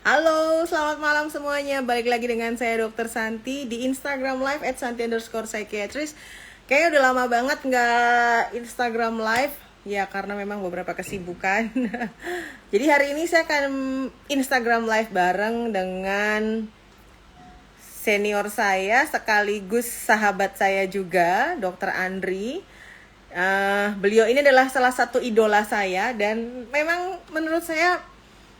Halo, selamat malam semuanya. Balik lagi dengan saya Dokter Santi di Instagram Live @santi_psychiatrist. Kayaknya udah lama banget nggak Instagram Live, ya karena memang beberapa kesibukan. Jadi hari ini saya akan Instagram Live bareng dengan senior saya sekaligus sahabat saya juga, Dokter Andri. Beliau ini adalah salah satu idola saya dan memang menurut saya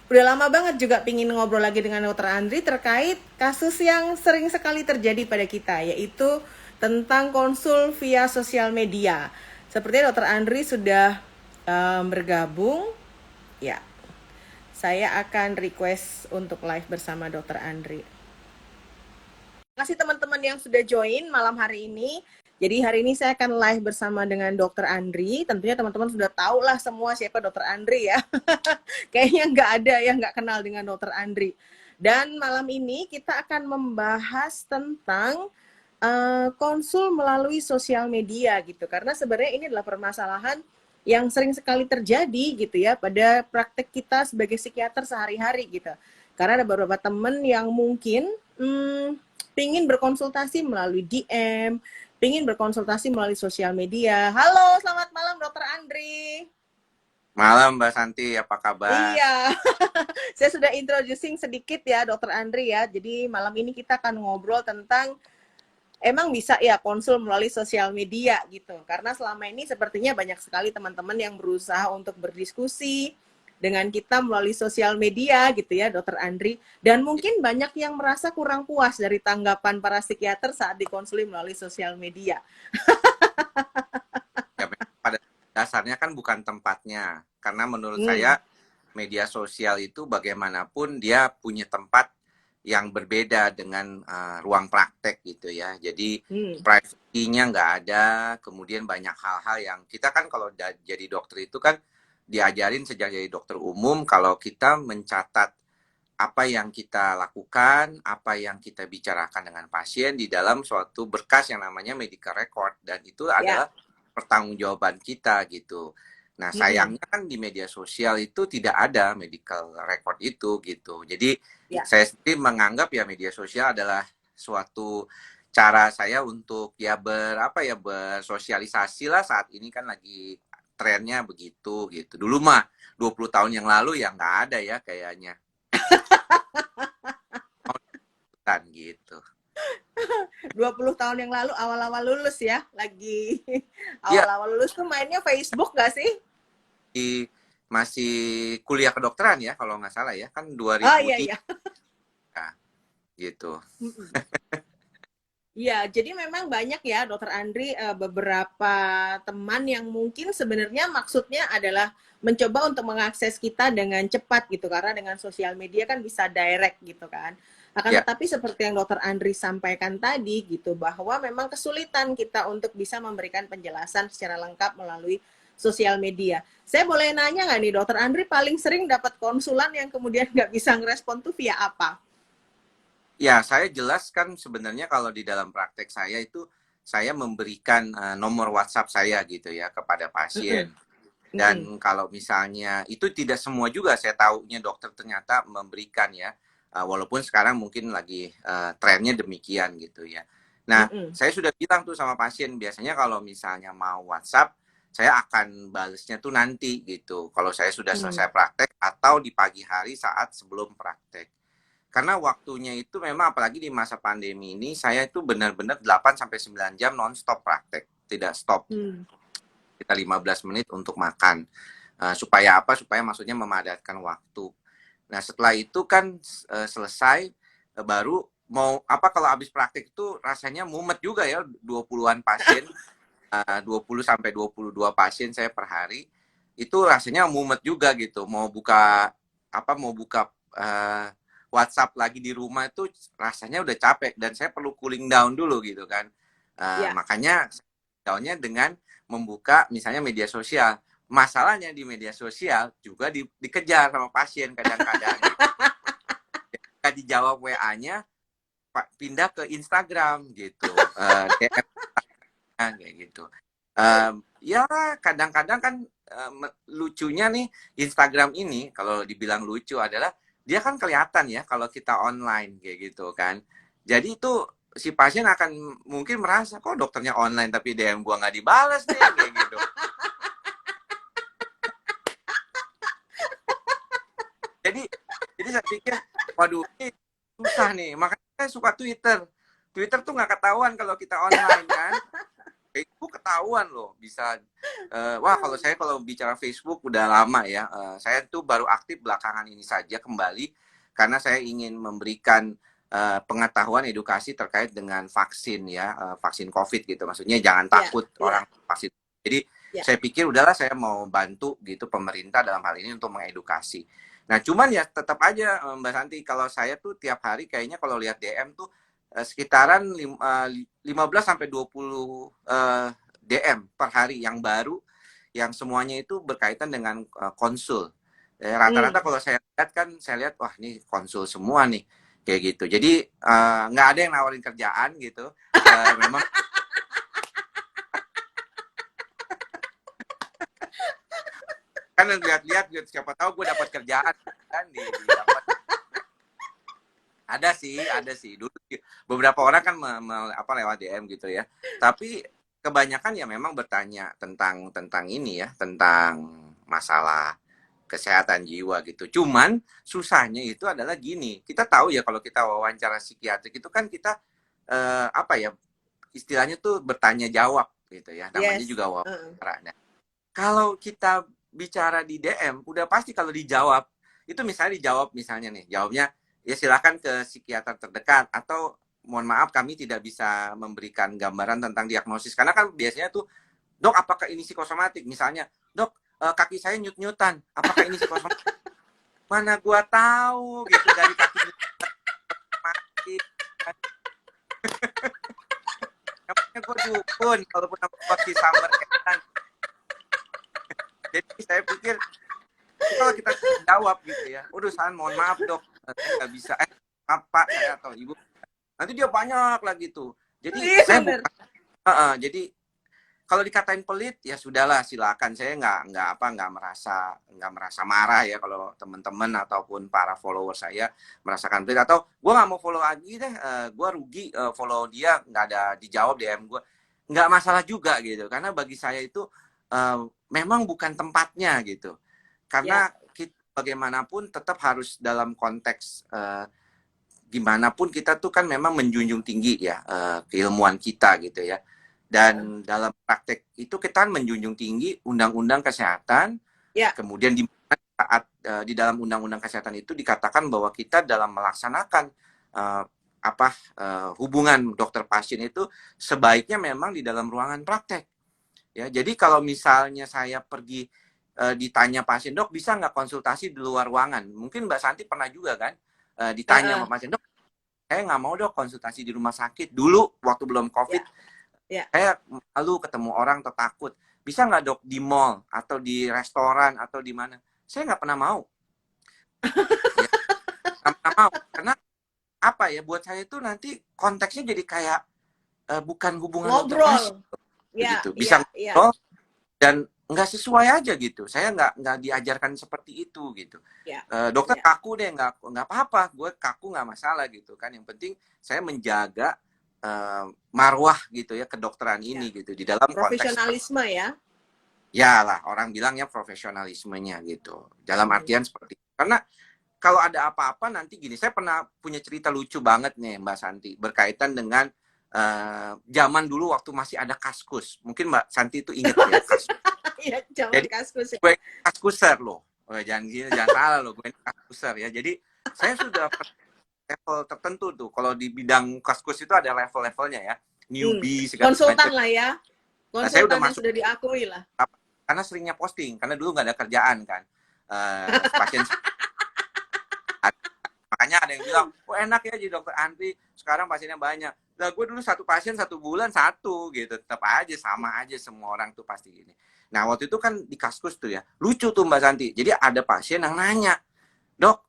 udah lama banget juga pingin ngobrol lagi dengan Dokter Andri terkait kasus yang sering sekali terjadi pada kita, yaitu tentang konsul via sosial media. Sepertinya Dokter Andri sudah bergabung. Ya, saya akan request untuk live bersama Dokter Andri. Terima kasih teman-teman yang sudah join malam hari ini. Jadi hari ini saya akan live bersama dengan Dokter Andri. Tentunya teman-teman sudah tahu lah semua siapa Dokter Andri ya. Kayaknya nggak ada yang nggak kenal dengan Dokter Andri. Dan malam ini kita akan membahas tentang konsul melalui sosial media gitu. Karena sebenarnya ini adalah permasalahan yang sering sekali terjadi gitu ya pada praktek kita sebagai psikiater sehari-hari gitu. Karena ada beberapa teman yang mungkin pingin berkonsultasi melalui DM, pingin berkonsultasi melalui sosial media. Halo, selamat malam Dokter Andri. Malam Mbak Santi, apa kabar? Iya, saya sudah introducing sedikit ya Dokter Andri ya. Jadi malam ini kita akan ngobrol tentang emang bisa ya konsul melalui sosial media gitu. Karena selama ini sepertinya banyak sekali teman-teman yang berusaha untuk berdiskusi dengan kita melalui sosial media gitu ya Dokter Andri. Dan mungkin banyak yang merasa kurang puas dari tanggapan para psikiater saat dikonsuli melalui sosial media. Ya, pada dasarnya kan bukan tempatnya. Karena menurut Hmm, saya media sosial itu bagaimanapun dia punya tempat yang berbeda dengan ruang praktek gitu ya. Jadi hmm, privasinya nggak ada, kemudian banyak hal-hal yang kita kan kalau jadi dokter itu kan diajarin sejak jadi dokter umum kalau kita mencatat apa yang kita lakukan, apa yang kita bicarakan dengan pasien di dalam suatu berkas yang namanya medical record dan itu ya, adalah pertanggungjawaban kita gitu. Nah, hmm, sayangnya kan di media sosial itu tidak ada medical record itu gitu. Jadi ya. saya sendiri menganggap ya media sosial adalah suatu cara saya untuk ya bersosialisasi lah saat ini kan lagi trennya begitu gitu. Dulu mah 20 tahun yang lalu ya nggak ada ya kayaknya. Kan gitu. 20 tahun yang lalu awal-awal lulus ya, lagi Iya, awal-awal lulus tuh mainnya Facebook gak sih? masih kuliah kedokteran ya kalau nggak salah ya kan Oh iya 2003 iya. gitu. Iya, jadi memang banyak ya Dokter Andri beberapa teman yang mungkin sebenarnya maksudnya adalah mencoba untuk mengakses kita dengan cepat gitu karena dengan sosial media kan bisa direct gitu kan. Akan Ya, tetapi seperti yang Dokter Andri sampaikan tadi gitu bahwa memang kesulitan kita untuk bisa memberikan penjelasan secara lengkap melalui sosial media. Saya boleh nanya nggak nih Dokter Andri paling sering dapat konsulan yang kemudian nggak bisa ngerespon tuh via apa? ya saya jelaskan sebenarnya kalau di dalam praktek saya itu saya memberikan nomor WhatsApp saya gitu ya kepada Mm-mm, pasien. mm-mm, Dan kalau misalnya itu tidak semua juga saya tahunya dokter ternyata memberikan ya. Walaupun sekarang mungkin lagi trennya demikian gitu ya. Nah, mm-mm, saya sudah bilang tuh sama pasien biasanya kalau misalnya mau WhatsApp saya akan balesnya tuh nanti gitu. Kalau saya sudah mm. selesai praktek atau di pagi hari saat sebelum praktek. Karena waktunya itu memang apalagi di masa pandemi ini saya itu benar-benar 8 sampai 9 jam non-stop praktek, tidak stop. Hmm. Kita 15 menit untuk makan. Supaya apa? Supaya maksudnya memadatkan waktu. Nah, setelah itu kan selesai baru mau apa kalau habis praktek itu rasanya mumet juga ya 20-an pasien, 20 sampai 22 pasien saya per hari. Itu rasanya mumet juga gitu. Mau buka WhatsApp lagi di rumah itu rasanya udah capek dan saya perlu cooling down dulu gitu kan. Ya. Makanya downnya dengan membuka misalnya media sosial. Masalahnya di media sosial juga dikejar sama pasien kadang-kadang gitu. Ketika dijawab WA-nya pindah ke Instagram gitu. DM kayak gitu. Ya kadang-kadang kan lucunya nih Instagram ini kalau dibilang lucu adalah dia kan kelihatan ya kalau kita online kayak gitu kan. Jadi itu si pasien akan mungkin merasa kok dokternya online tapi DM gua nggak dibalas nih kayak gitu. Jadi jadi saya pikir, waduh ini susah nih. Makanya saya suka Twitter. Twitter tuh nggak ketahuan kalau kita online kan. Facebook ketahuan loh bisa. Wah kalau bicara Facebook udah lama ya. Saya tuh baru aktif belakangan ini saja kembali karena saya ingin memberikan pengetahuan edukasi terkait dengan vaksin ya, vaksin COVID gitu. Maksudnya jangan takut orang vaksin. Jadi saya pikir udahlah saya mau bantu gitu pemerintah dalam hal ini untuk mengedukasi. Nah cuman ya tetap aja Mbak Santi, kalau saya tuh tiap hari kayaknya kalau lihat DM tuh sekitaran 15 sampai 20 DM per hari yang baru, yang semuanya itu berkaitan dengan konsul. Rata-rata kalau saya lihat wah ini konsul semua nih kayak gitu. Jadi nggak ada yang nawarin kerjaan gitu. Memang kan lihat-lihat siapa tahu gue dapat kerjaan kan di ada sih dulu beberapa orang kan lewat DM gitu ya, tapi kebanyakan ya memang bertanya tentang ini ya, tentang masalah kesehatan jiwa gitu. Cuman susahnya itu adalah gini, kita tahu ya kalau kita wawancara psikiatrik itu kan kita istilahnya tuh bertanya jawab gitu ya, namanya juga wawancara. Nah, kalau kita bicara di DM udah pasti kalau dijawab itu misalnya nih jawabnya ya silakan ke psikiater terdekat, atau mohon maaf kami tidak bisa memberikan gambaran tentang diagnosis karena kan biasanya tuh dok apakah ini psikosomatik, misalnya dok kaki saya nyut-nyutan apakah ini psikosomatik, mana gua tahu gitu dari kaki nyut-nyutan namanya gua dukun walaupun aku pakai sambar kan. Jadi saya pikir kalau kita jawab gitu ya, udah mohon maaf dok, saya nggak bisa, maaf pak saya atau ibu, nanti dia banyak lagi tuh. Jadi saya bukan, jadi kalau dikatain pelit ya sudahlah silakan, saya nggak merasa marah ya kalau teman-teman ataupun para follower saya merasakan pelit, atau gue nggak mau follow lagi deh, gue rugi follow dia nggak ada dijawab DM gue, nggak masalah juga gitu, karena bagi saya itu memang bukan tempatnya gitu. Karena kita bagaimanapun tetap harus dalam konteks gimana pun kita tuh kan memang menjunjung tinggi ya keilmuan kita gitu ya. Dan dalam praktek itu kita menjunjung tinggi undang-undang kesehatan. Kemudian di dalam undang-undang kesehatan itu dikatakan bahwa kita dalam melaksanakan hubungan dokter pasien itu sebaiknya memang di dalam ruangan praktek. Ya, jadi kalau misalnya saya pergi ditanya pasien, dok bisa nggak konsultasi di luar ruangan? Mungkin Mbak Santi pernah juga kan ditanya sama pasien, dok saya nggak mau dok konsultasi di rumah sakit. Dulu waktu belum COVID, saya malu ketemu orang atau takut. Bisa nggak dok di mall atau di restoran atau di mana? Saya nggak pernah mau. Nggak pernah mau. Karena apa ya, buat saya itu nanti konteksnya jadi kayak bukan hubungan dokter pasien. Gitu. Bisa ngobrol dan nggak sesuai aja gitu. Saya nggak diajarkan seperti itu gitu. Dokter kaku deh, nggak apa-apa. Gue kaku nggak masalah gitu kan. Yang penting saya menjaga marwah gitu ya kedokteran ini gitu di dalam profesionalisme konteks, ya lah orang bilangnya profesionalismenya gitu. Dalam artian seperti itu. Karena kalau ada apa-apa nanti gini, saya pernah punya cerita lucu banget nih Mbak Santi berkaitan dengan zaman dulu waktu masih ada Kaskus. Mungkin Mbak Santi itu inget ya Kaskus. Iya, zaman Kaskus. Gue Kaskuser loh. Jangan salah loh, gue Kaskuser ya. Jadi saya sudah level tertentu tuh. Kalau di bidang Kaskus itu ada level-levelnya ya. Newbie segala konsultan lah ya. Konsultan nah, saya udah masuk, sudah diakui lah. Karena seringnya posting, karena dulu nggak ada kerjaan kan. Pasien makanya ada yang bilang, enak ya jadi dokter anti, sekarang pasiennya banyak. Lah gue dulu satu pasien 1 bulan 1 gitu, tetap aja sama aja semua orang tuh pasti gini. Nah waktu itu kan di Kaskus tuh ya, lucu tuh Mbak Santi. Jadi ada pasien yang nanya, dok,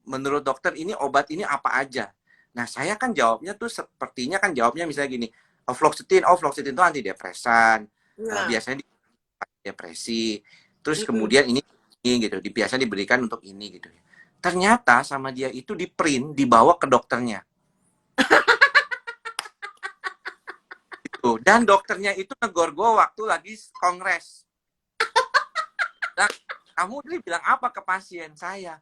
menurut dokter ini obat ini apa aja? Nah saya kan jawabnya tuh sepertinya kan jawabnya misalnya gini, fluoxetine itu antidepresan, biasanya depresi, terus kemudian ini gitu, biasanya diberikan untuk ini gitu. ternyata sama dia itu di print dibawa ke dokternya. Tuh, dan dokternya itu negor gue waktu lagi kongres. Nah, kamu tadi bilang apa ke pasien saya?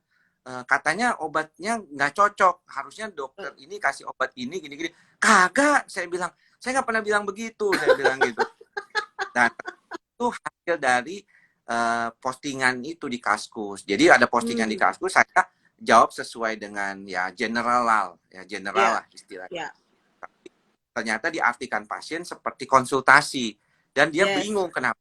Katanya obatnya nggak cocok. Harusnya dokter ini kasih obat ini, gini-gini. Kagak, saya bilang. Saya nggak pernah bilang begitu, saya bilang gitu. Dan itu hasil dari postingan itu di Kaskus. Jadi ada postingan di Kaskus, saya jawab sesuai dengan ya general lah istilahnya. Ya. Ternyata diartikan pasien seperti konsultasi dan dia bingung kenapa.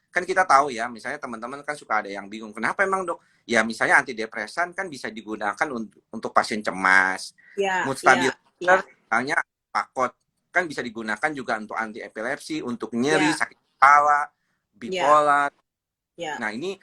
Kan kita tahu ya, misalnya teman-teman kan suka ada yang bingung kenapa emang dok, ya misalnya antidepresan kan bisa digunakan untuk pasien cemas, mood stabilizer misalnya Pakot kan bisa digunakan juga untuk anti epilepsi, untuk nyeri, sakit kepala, bipolar. Nah ini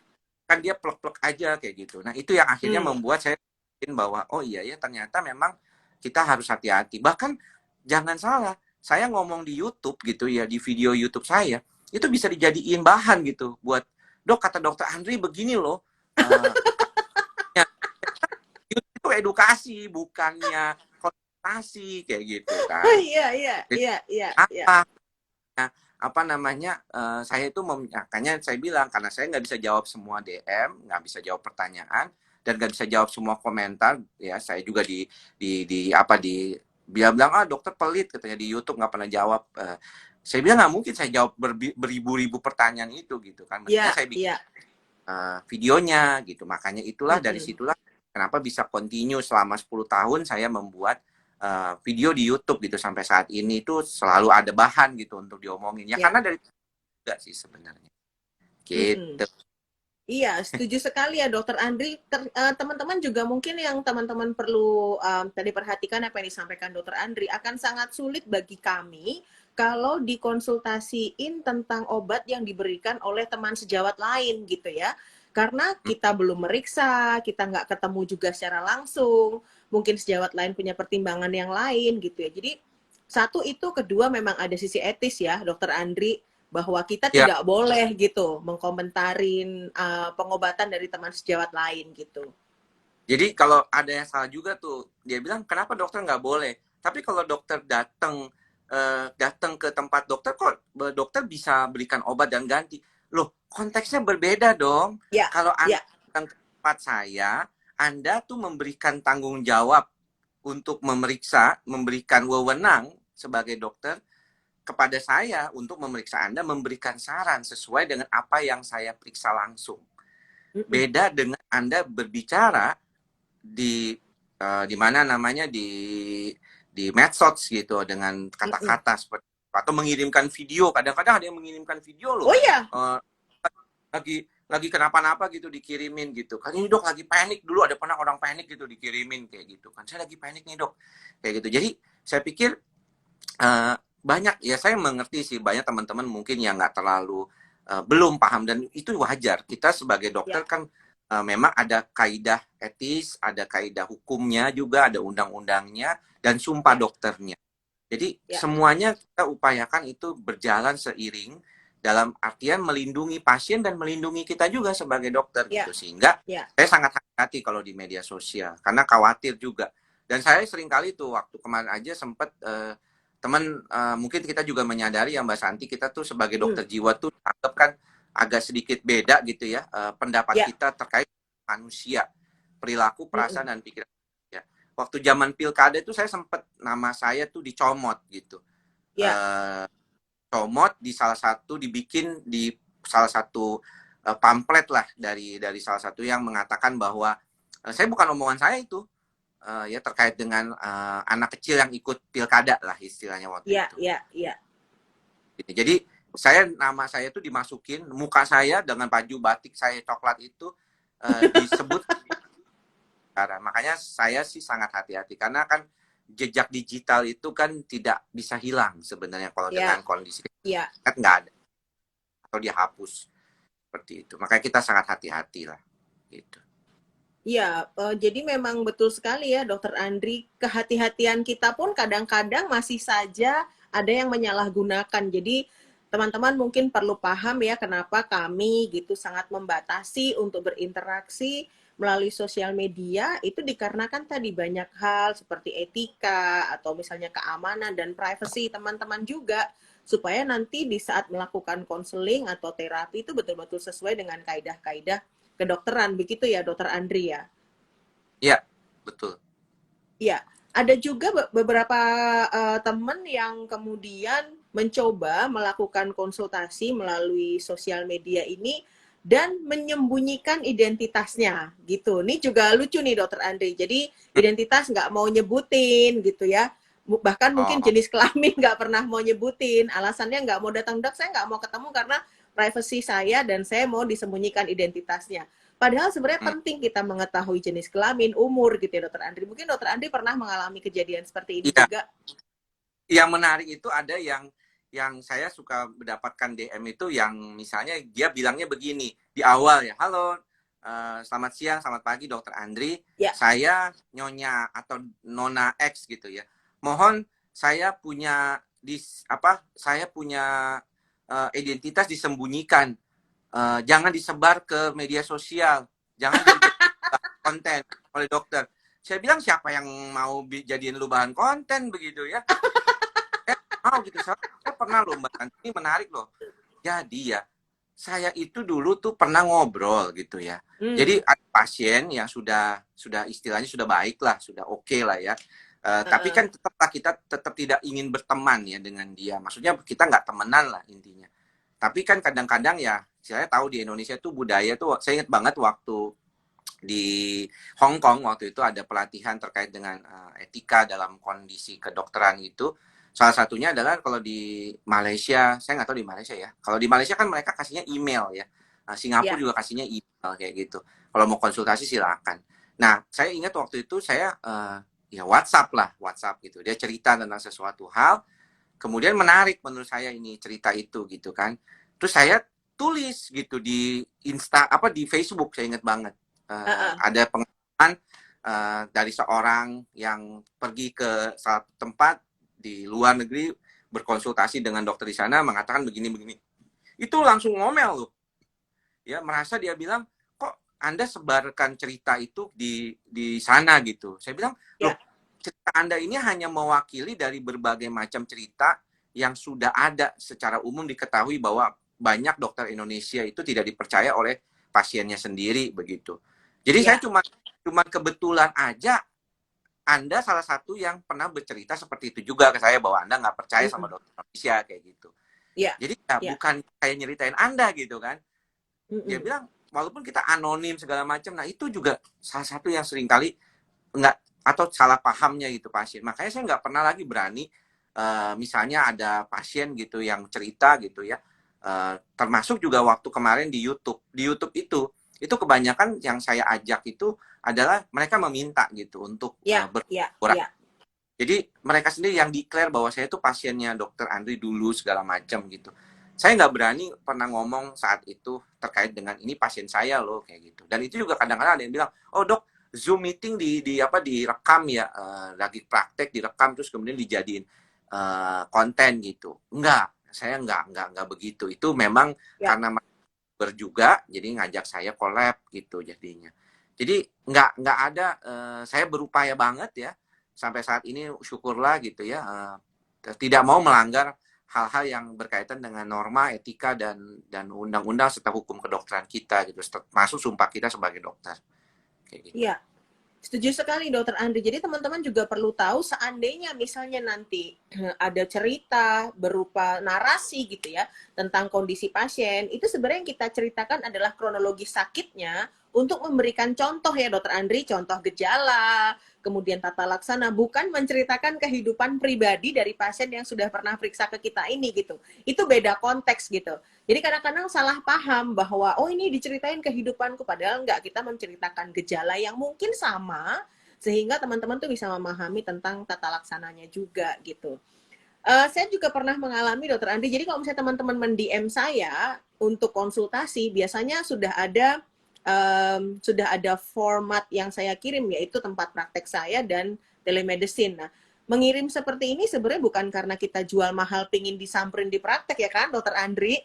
kan dia plek-plek aja kayak gitu. Nah itu yang akhirnya membuat saya yakin bahwa oh iya ya ternyata memang kita harus hati-hati. Bahkan jangan salah, saya ngomong di YouTube gitu ya, di video YouTube saya, itu bisa dijadiin bahan gitu buat, dok kata dokter Andri begini loh. Ya, itu edukasi, bukannya konsultasi kayak gitu kan. Iya. Apa namanya, saya itu makanya saya bilang, karena saya nggak bisa jawab semua DM, nggak bisa jawab pertanyaan, dan nggak bisa jawab semua komentar, ya saya juga dia bilang dokter pelit katanya di YouTube nggak pernah jawab. Saya bilang nggak mungkin saya jawab beribu-ribu pertanyaan itu gitu kan. Makanya saya bikin videonya gitu. Makanya itulah dari situlah kenapa bisa continue selama 10 tahun saya membuat video di YouTube gitu sampai saat ini tuh selalu ada bahan gitu untuk diomongin. Ya karena dari juga sih sebenarnya. Gitu. Iya, setuju sekali ya Dokter Andri. Teman-teman juga mungkin yang teman-teman perlu tadi perhatikan apa yang disampaikan Dokter Andri, akan sangat sulit bagi kami kalau dikonsultasiin tentang obat yang diberikan oleh teman sejawat lain gitu ya. Karena kita belum meriksa, kita nggak ketemu juga secara langsung, mungkin sejawat lain punya pertimbangan yang lain gitu ya. Jadi satu itu, kedua memang ada sisi etis ya Dokter Andri, bahwa kita tidak boleh gitu mengkomentarin pengobatan dari teman sejawat lain gitu. Jadi kalau ada yang salah juga tuh, dia bilang kenapa dokter nggak boleh? Tapi kalau dokter datang ke tempat dokter, kok dokter bisa berikan obat dan ganti? Loh, konteksnya berbeda dong. Kalau Anda datang ke tempat saya, Anda tuh memberikan tanggung jawab untuk memeriksa, memberikan wewenang sebagai dokter kepada saya untuk memeriksa Anda, memberikan saran sesuai dengan apa yang saya periksa langsung. Beda dengan Anda berbicara di mana namanya di medsos gitu dengan kata-kata seperti atau mengirimkan video. Kadang-kadang ada yang mengirimkan video loh. Oh iya. Lagi kenapa-napa gitu dikirimin gitu. Kan ini dok lagi panik, dulu ada pernah orang panik gitu dikirimin kayak gitu kan. Saya lagi panik nih dok. Kayak gitu. Jadi saya pikir banyak ya, saya mengerti sih banyak teman-teman mungkin yang nggak terlalu belum paham, dan itu wajar. Kita sebagai dokter kan memang ada kaidah etis, ada kaidah hukumnya juga, ada undang-undangnya dan sumpah dokternya. Jadi semuanya kita upayakan itu berjalan seiring dalam artian melindungi pasien dan melindungi kita juga sebagai dokter gitu. Sehingga saya sangat hati-hati kalau di media sosial karena khawatir juga. Dan saya sering kali tuh waktu kemarin aja sempat teman mungkin kita juga menyadari ya Mbak Santi, kita tuh sebagai dokter jiwa tuh anggap kan agak sedikit beda gitu ya pendapat kita terkait manusia, perilaku, perasaan dan pikiran. Ya. Waktu zaman pilkada itu saya sempat nama saya tuh dicomot gitu. Comot di salah satu, dibikin di salah satu pamflet lah dari salah satu yang mengatakan bahwa saya bukan omongan saya itu. Ya terkait dengan anak kecil yang ikut pilkada lah istilahnya waktu itu. Iya. Jadi nama saya itu dimasukin, muka saya dengan baju batik saya coklat itu disebut. Makanya saya sih sangat hati-hati karena kan jejak digital itu kan tidak bisa hilang sebenarnya kalau dengan kondisi kan nggak ada atau dihapus seperti itu. Makanya kita sangat hati-hati lah gitu. Iya, jadi memang betul sekali ya Dokter Andri, kehati-hatian kita pun kadang-kadang masih saja ada yang menyalahgunakan. Jadi teman-teman mungkin perlu paham ya kenapa kami gitu sangat membatasi untuk berinteraksi melalui sosial media itu dikarenakan tadi banyak hal seperti etika atau misalnya keamanan dan privacy teman-teman juga, supaya nanti di saat melakukan konseling atau terapi itu betul-betul sesuai dengan kaidah-kaidah kedokteran, begitu ya Dokter Andri ya? Iya, betul. Ya, ada juga beberapa teman yang kemudian mencoba melakukan konsultasi melalui sosial media ini dan menyembunyikan identitasnya gitu. Ini juga lucu nih Dokter Andri. Jadi identitas nggak mau nyebutin gitu ya. Bahkan mungkin Oh, jenis kelamin nggak pernah mau nyebutin. Alasannya nggak mau datang, dok, saya nggak mau ketemu karena privasi saya dan saya mau disembunyikan identitasnya. Padahal sebenarnya hmm. penting kita mengetahui jenis kelamin, umur gitu ya Dokter Andri. Mungkin Dokter Andri pernah mengalami kejadian seperti ini Iya, juga. yang menarik itu ada yang saya suka mendapatkan DM itu yang misalnya dia bilangnya begini di awal ya, halo, selamat siang, selamat pagi Dokter Andri, Ya, saya Nyonya atau Nona X gitu ya. Mohon saya punya saya punya identitas disembunyikan. Jangan disebar ke media sosial, jangan dijadikan konten oleh dokter. Saya bilang siapa yang mau jadiin lu bahan konten begitu ya? Mau gitu. Saya pernah loh Mbak Tanti, ini menarik loh. Jadi ya, saya itu dulu tuh pernah ngobrol gitu ya. Jadi hmm. ada pasien yang sudah istilahnya sudah baik lah, sudah oke lah ya. Tapi kan tetaplah kita tetap tidak ingin berteman ya dengan dia. Maksudnya kita nggak temenan lah intinya. Tapi kan kadang-kadang ya, saya tahu di Indonesia tuh budaya tuh, saya ingat banget waktu di Hong Kong waktu itu ada pelatihan terkait dengan etika dalam kondisi kedokteran itu. Salah satunya adalah kalau di Malaysia, saya nggak tahu di Malaysia ya. Kalau di Malaysia kan mereka kasihnya email ya. Singapura Ya, juga kasihnya email kayak gitu. Kalau mau konsultasi silakan. Nah, saya ingat waktu itu saya ya WhatsApp gitu. Dia cerita tentang sesuatu hal, kemudian menarik menurut saya ini cerita itu gitu kan. Terus saya tulis gitu di di Facebook, saya ingat banget. Ada pengalaman dari seorang yang pergi ke satu tempat di luar negeri berkonsultasi dengan dokter di sana mengatakan begini-begini. Itu langsung ngomel loh. Ya, merasa dia bilang, "Kok Anda sebarkan cerita itu di sana gitu?" Saya bilang, "Loh, ya, cerita Anda ini hanya mewakili dari berbagai macam cerita yang sudah ada secara umum diketahui bahwa banyak dokter Indonesia itu tidak dipercaya oleh pasiennya sendiri begitu. Jadi saya ya, cuma kebetulan aja Anda salah satu yang pernah bercerita seperti itu juga ke saya bahwa Anda nggak percaya sama mm-mm. dokter Indonesia kayak gitu. Ya, Jadi ya ya, bukan kayak nyeritain Anda gitu kan. Dia mm-mm. bilang walaupun kita anonim segala macam, nah itu juga salah satu yang seringkali nggak atau salah pahamnya gitu pasien. Makanya saya nggak pernah lagi berani misalnya ada pasien gitu yang cerita gitu ya. Termasuk juga waktu kemarin di YouTube. Di YouTube itu kebanyakan yang saya ajak itu adalah mereka meminta gitu untuk Ya, ya, berkurang. ya. Jadi mereka sendiri yang declare bahwa saya itu pasiennya dokter Andri dulu segala macam gitu. Saya nggak berani pernah ngomong saat itu terkait dengan ini pasien saya loh kayak gitu. Dan itu juga kadang-kadang ada yang bilang, oh dok, Zoom meeting direkam ya, lagi praktek direkam terus kemudian dijadiin konten gitu. Enggak, saya enggak begitu. Itu memang Ya. karena berjuga jadi ngajak saya collab gitu jadinya. Jadi nggak ada saya berupaya banget ya sampai saat ini syukurlah gitu ya tidak mau melanggar hal-hal yang berkaitan dengan norma etika dan undang-undang serta hukum kedokteran kita gitu termasuk sumpah kita sebagai dokter kayak gitu. Iya, setuju sekali Dokter Andri. Jadi teman-teman juga perlu tahu seandainya misalnya nanti ada cerita berupa narasi gitu ya tentang kondisi pasien, itu sebenarnya yang kita ceritakan adalah kronologi sakitnya untuk memberikan contoh ya Dokter Andri, contoh gejala, kemudian tata laksana, bukan menceritakan kehidupan pribadi dari pasien yang sudah pernah periksa ke kita ini gitu. Itu beda konteks gitu. Jadi kadang-kadang salah paham bahwa oh ini diceritain kehidupanku, padahal enggak, kita menceritakan gejala yang mungkin sama sehingga teman-teman tuh bisa memahami tentang tata laksananya juga gitu. Saya juga pernah mengalami Dokter Andi. Jadi kalau misalnya teman-teman mendm saya untuk konsultasi, biasanya sudah ada format yang saya kirim yaitu tempat praktek saya dan telemedicine. Nah, mengirim seperti ini sebenarnya bukan karena kita jual mahal pingin disamperin di praktek ya kan Dokter Andri,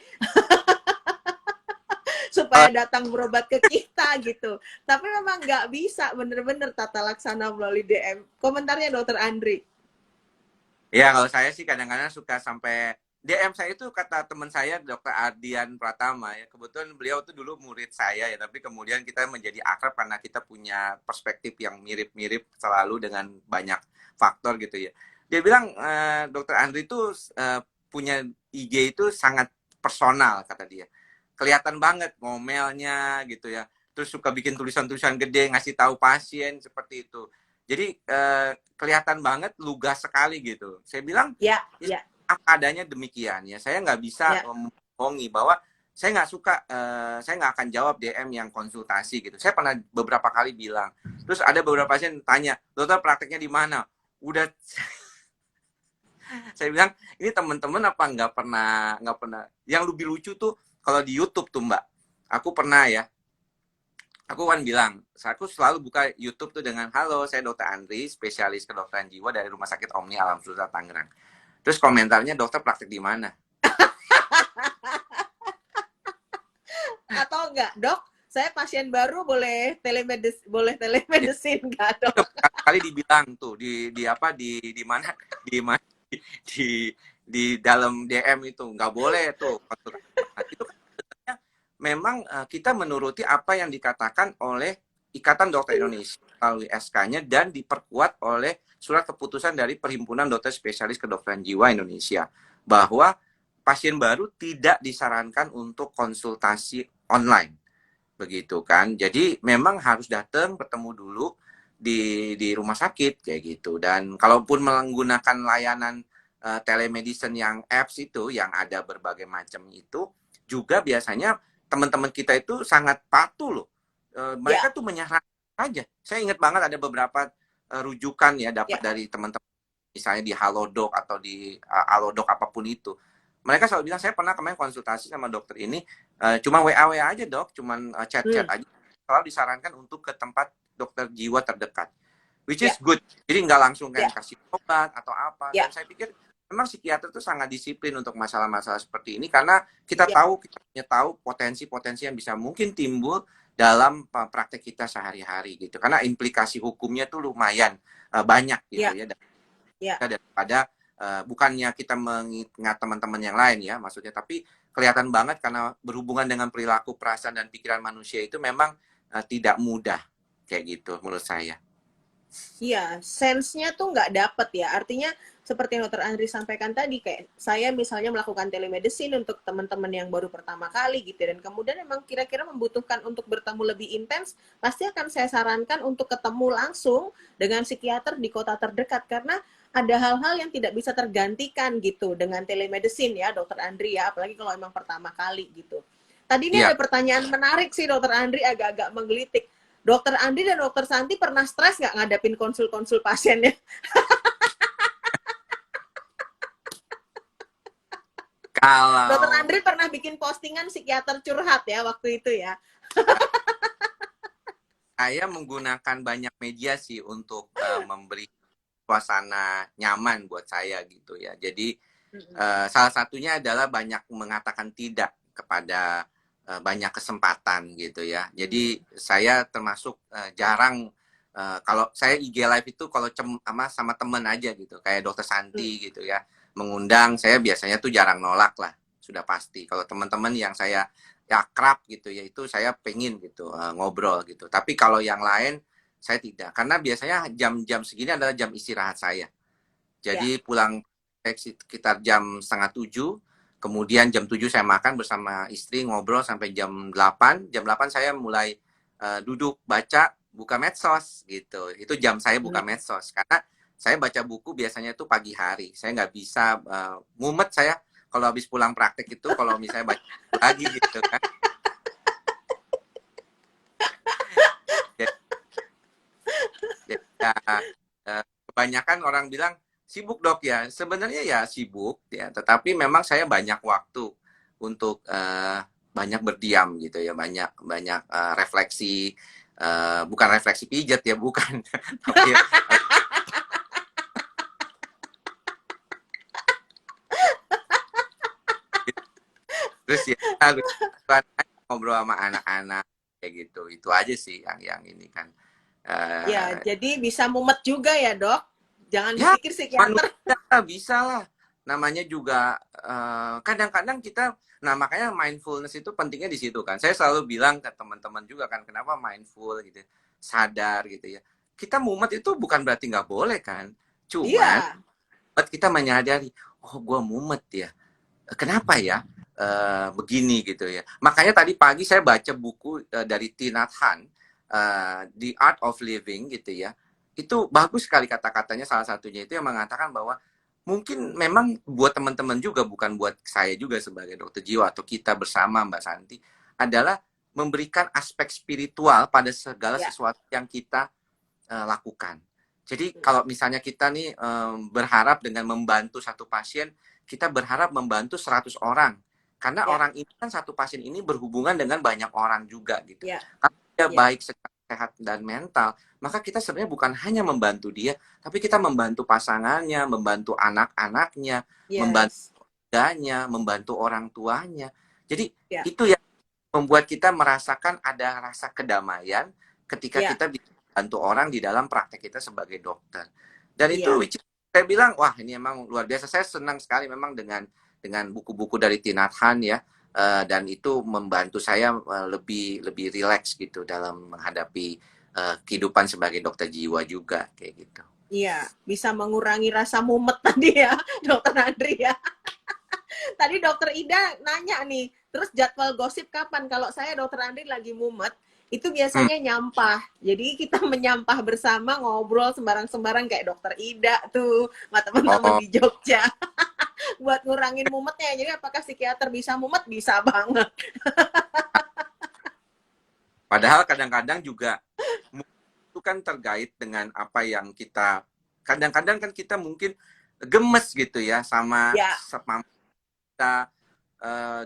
supaya datang berobat ke kita gitu. Tapi memang nggak bisa bener-bener tata laksana melalui DM. Komentarnya Dokter Andri. Ya, kalau saya sih kadang-kadang suka sampai DM saya itu kata teman saya Dr. Ardian Pratama ya. Kebetulan beliau tuh dulu murid saya ya, tapi kemudian kita menjadi akrab karena kita punya perspektif yang mirip-mirip selalu dengan banyak faktor gitu ya. Dia bilang Dr. Andri itu punya IG itu sangat personal kata dia. Kelihatan banget ngomelnya gitu ya. Terus suka bikin tulisan-tulisan gede ngasih tahu pasien seperti itu. Jadi kelihatan banget lugas sekali gitu. Saya bilang Ya, ya, ya, apa adanya demikian ya. Saya nggak bisa ya. membohongi bahwa saya nggak suka, saya nggak akan jawab DM yang konsultasi gitu. Saya pernah beberapa kali bilang. Terus ada beberapa pasien tanya, dokter prakteknya di mana? Udah, saya bilang ini teman-teman apa nggak pernah. Yang lebih lucu tuh kalau di YouTube tuh Mbak, aku pernah ya. Aku kan bilang, aku selalu buka YouTube tuh dengan, halo, saya Dokter Andri, spesialis kedokteran jiwa dari Rumah Sakit Omni Alam Sutra Tangerang. Terus komentarnya, dokter praktek di mana? Atau enggak, Dok? Saya pasien baru boleh telemedicine nggak, Dok? Kali dibilang tuh di mana di di dalam DM itu nggak boleh tuh. Itu kan memang kita menuruti apa yang dikatakan oleh Ikatan Dokter Indonesia melalui SK-nya dan diperkuat oleh surat keputusan dari Perhimpunan Dokter Spesialis Kedokteran Jiwa Indonesia bahwa pasien baru tidak disarankan untuk konsultasi online begitu kan. Jadi memang harus datang bertemu dulu di rumah sakit kayak gitu. Dan kalaupun menggunakan layanan telemedicine yang apps itu yang ada berbagai macam itu juga biasanya teman-teman kita itu sangat patuh loh. Mereka Ya, tuh menyarankan aja. Saya ingat banget ada beberapa rujukan ya dapat ya, dari teman-teman misalnya di Halodoc atau di Alodoc apapun itu. Mereka selalu bilang saya pernah kemarin konsultasi sama dokter ini cuma WA aja dok, cuman chat-chat aja. Selalu disarankan untuk ke tempat dokter jiwa terdekat, which is ya, good. Jadi nggak langsung kan ya, kasih obat atau apa. ya, Dan saya pikir memang psikiater itu sangat disiplin untuk masalah-masalah seperti ini karena kita ya, tahu potensi-potensi yang bisa mungkin timbul dalam praktek kita sehari-hari gitu. Karena implikasi hukumnya tuh lumayan banyak gitu ya, ya ya. daripada bukannya kita mengingat teman-teman yang lain ya maksudnya, tapi kelihatan banget karena berhubungan dengan perilaku, perasaan dan pikiran manusia itu memang tidak mudah kayak gitu menurut saya. Iya, sense-nya tuh nggak dapet ya. Artinya seperti yang Dokter Andri sampaikan tadi, kayak saya misalnya melakukan telemedicine untuk teman-teman yang baru pertama kali gitu, dan kemudian memang kira-kira membutuhkan untuk bertemu lebih intens, pasti akan saya sarankan untuk ketemu langsung dengan psikiater di kota terdekat, karena ada hal-hal yang tidak bisa tergantikan gitu dengan telemedicine ya, Dokter Andri ya, apalagi kalau memang pertama kali gitu. Tadi ini ada Iya, pertanyaan menarik sih, Dokter Andri, agak-agak menggelitik. Dokter Andi dan Dokter Santi pernah stres nggak ngadapin konsul-konsul pasiennya? Dokter kalau Andri pernah bikin postingan psikiater curhat ya waktu itu ya. saya menggunakan banyak media sih untuk memberi suasana nyaman buat saya gitu ya. Jadi salah satunya adalah banyak mengatakan tidak kepada banyak kesempatan gitu ya. Jadi saya termasuk jarang kalau saya IG live itu kalau sama temen aja gitu, kayak Dokter Santi gitu ya, mengundang saya biasanya tuh jarang nolak lah, sudah pasti. Kalau teman-teman yang saya ya akrab gitu ya itu saya pengen gitu ngobrol gitu. Tapi kalau yang lain saya tidak, karena biasanya jam-jam segini adalah jam istirahat saya. Ya, Jadi pulang sekitar jam setengah tujuh, kemudian jam 7 saya makan bersama istri, ngobrol sampai jam 8. Jam 8 saya mulai duduk baca, buka medsos gitu. Itu jam saya buka medsos karena saya baca buku biasanya itu pagi hari. Saya nggak bisa mumet saya kalau habis pulang praktek itu kalau misalnya baca lagi gitu kan. Jadi, ya, kebanyakan orang bilang sibuk dok ya. Sebenarnya ya sibuk ya, tetapi memang saya banyak waktu untuk banyak berdiam gitu ya, banyak banyak refleksi, bukan refleksi pijat ya, bukan, tapi terus ya ngobrol sama anak-anak kayak gitu. Itu aja sih yang ini kan. Ya, Eh, jadi bisa mumet juga ya, Dok. Jangan ya dipikir psikiater. manusia bisa lah. Namanya juga kadang-kadang kita, nah makanya mindfulness itu pentingnya di situ kan. Saya selalu bilang ke teman-teman juga kan, kenapa mindful gitu, sadar gitu ya. Kita mumet itu bukan berarti nggak boleh kan. Cuman Iya, kita menyadari, oh gue mumet ya. Kenapa ya begini gitu ya. Makanya tadi pagi saya baca buku dari Thich Nhat Hanh, The Art of Living gitu ya. Itu bagus sekali kata-katanya, salah satunya itu yang mengatakan bahwa mungkin memang buat teman-teman juga, bukan buat saya juga sebagai dokter jiwa atau kita bersama Mbak Santi, adalah memberikan aspek spiritual pada segala ya. sesuatu yang kita lakukan. Jadi kalau misalnya kita nih berharap dengan membantu satu pasien, kita berharap membantu 100 orang. Karena Ya, orang ini kan, satu pasien ini berhubungan dengan banyak orang juga gitu. ya, Kalau dia ya, baik secara sehat dan mental, maka kita sebenarnya bukan hanya membantu dia, tapi kita membantu pasangannya, membantu anak-anaknya, membantu yes, keluarganya, membantu orang tuanya. Jadi ya, itu yang membuat kita merasakan ada rasa kedamaian ketika ya, kita bisa bantu orang di dalam praktek kita sebagai dokter. Dan itu iya, saya bilang, wah ini emang luar biasa. Saya senang sekali memang dengan buku-buku dari Thich Nhat Hanh ya, dan itu membantu saya lebih rileks gitu dalam menghadapi kehidupan sebagai dokter jiwa juga kayak gitu. iya. Bisa mengurangi rasa mumet tadi ya, Dokter Andri ya. Tadi Dokter Ida nanya nih, terus jadwal gosip kapan? Kalau saya Dokter Andri lagi mumet, itu Hmm. biasanya nyampah. Jadi kita menyampah bersama, ngobrol sembarang-sembarang kayak Dokter Ida tuh, sama teman-teman Oh, di Jogja. Buat ngurangin mumetnya. Jadi apakah psikiater bisa mumet? Bisa banget. padahal kadang-kadang juga itu kan terkait dengan apa yang kita, kadang-kadang kan kita mungkin gemes gitu ya sama Ya, kita,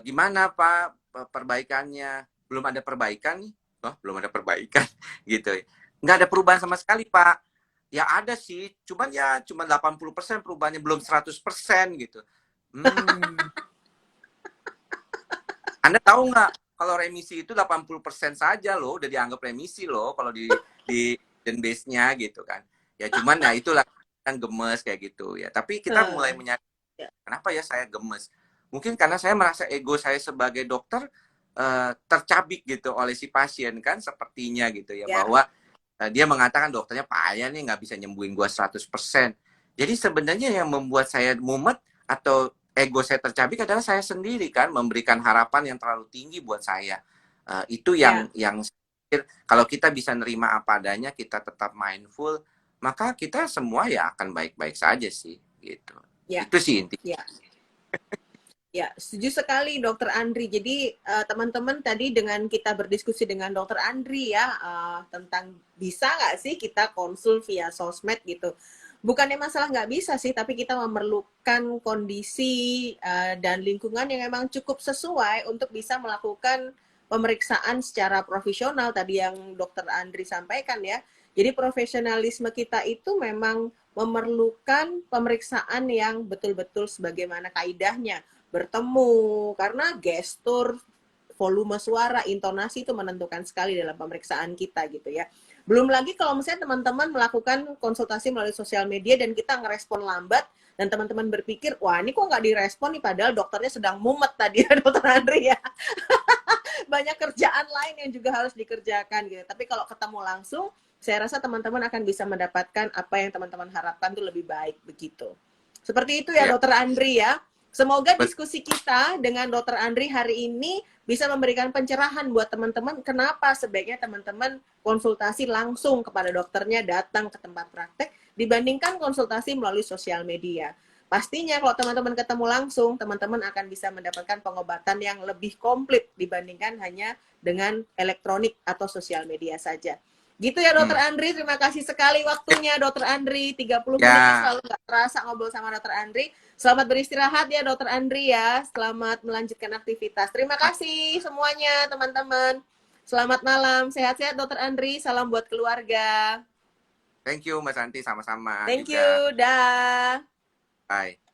gimana Pak perbaikannya, belum ada perbaikan nih, oh belum ada perbaikan gitu, nggak ada perubahan sama sekali Pak. Ya ada sih, cuman ya cuma 80% perubahannya, belum 100% gitu. hmm, Anda tahu nggak, kalau remisi itu 80% saja loh, udah dianggap remisi loh kalau di dan base-nya gitu kan. Ya cuman ya itulah kan gemes kayak gitu ya. Tapi kita mulai menyadari, ya, kenapa ya saya gemes? Mungkin karena saya merasa ego saya sebagai dokter tercabik gitu oleh si pasien kan, sepertinya gitu ya, ya, bahwa dia mengatakan dokternya payah nih, nggak bisa nyembuhin gua 100%. Jadi sebenarnya yang membuat saya mumet atau ego saya tercabik adalah saya sendiri kan, memberikan harapan yang terlalu tinggi buat saya. Itu ya, yang kalau kita bisa nerima apa adanya, kita tetap mindful, maka kita semua ya akan baik-baik saja sih gitu. ya, Itu sih inti. ya. Ya, setuju sekali Dokter Andri. Jadi teman-teman tadi dengan kita berdiskusi dengan Dokter Andri ya tentang bisa nggak sih kita konsul via sosmed gitu. Bukannya masalah nggak bisa sih, tapi kita memerlukan kondisi dan lingkungan yang memang cukup sesuai untuk bisa melakukan pemeriksaan secara profesional tadi yang Dokter Andri sampaikan ya. Jadi profesionalisme kita itu memang memerlukan pemeriksaan yang betul-betul sebagaimana kaidahnya bertemu karena gestur, volume suara, intonasi itu menentukan sekali dalam pemeriksaan kita gitu ya. Belum lagi kalau misalnya teman-teman melakukan konsultasi melalui sosial media dan kita ngerespon lambat dan teman-teman berpikir, wah ini kok nggak direspon nih padahal dokternya sedang mumet tadi ya Dokter Andri ya. Banyak kerjaan lain yang juga harus dikerjakan gitu. Tapi kalau ketemu langsung, saya rasa teman-teman akan bisa mendapatkan apa yang teman-teman harapkan itu lebih baik begitu. Seperti itu ya Ya, Dokter Andri ya. Semoga betul. diskusi kita dengan Dokter Andri hari ini bisa memberikan pencerahan buat teman-teman kenapa sebaiknya teman-teman konsultasi langsung kepada dokternya, datang ke tempat praktek dibandingkan konsultasi melalui sosial media. Pastinya kalau teman-teman ketemu langsung, teman-teman akan bisa mendapatkan pengobatan yang lebih komplit dibandingkan hanya dengan elektronik atau sosial media saja. Gitu ya Dokter Hmm. Andri, terima kasih sekali waktunya Dokter Andri. 30 menit ini Ya, selalu nggak terasa ngobrol sama Dokter Andri. Selamat beristirahat ya Dokter Andri ya. Selamat melanjutkan aktivitas. Terima kasih semuanya teman-teman. Selamat malam, sehat-sehat Dokter Andri. Salam buat keluarga. thank you Mbak Santi, sama-sama Thank juga. you, dah. Bye.